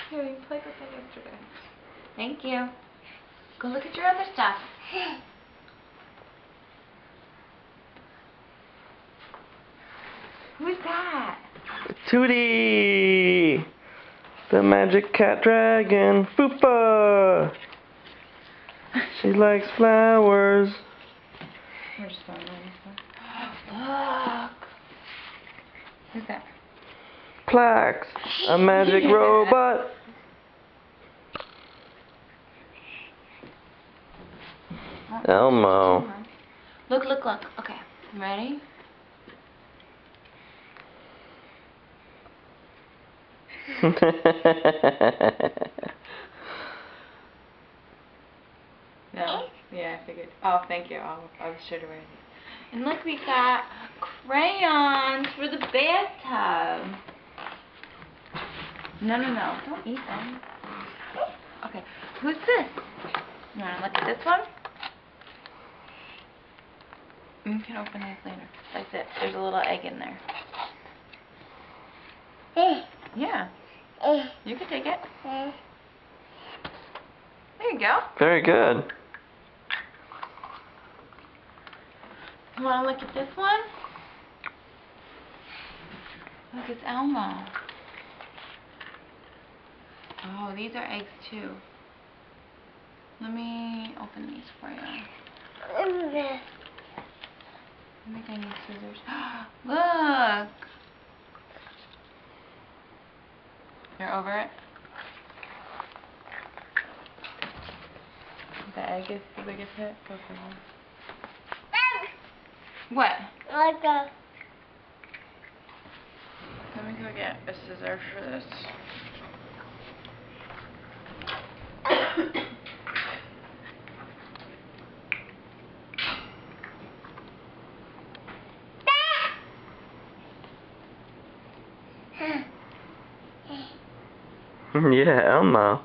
Here, you played with it yesterday. Thank you. Go look at your other stuff. Who's that? Tootie! The magic cat dragon. Foofa! She likes flowers. We're just going on this one. Look! Who's that? Plax, a magic robot. Elmo. Look, look, look. Okay, ready? No. Yeah, I figured. Oh, thank you. I'll show you where it is. And look, we got crayons for the bathtub. No, no, no. Don't eat them. Okay. Who's this? You want to look at this one? You can open these later. That's it. There's a little egg in there. Yeah. You can take it. There you go. Very good. You want to look at this one? Look, it's Elmo. Oh, these are eggs too. Let me open these for you. I think I need scissors. Look! You're over it? The egg is the biggest hit? Go for it. What? Let me go get a scissor for this. Yeah, Elmo.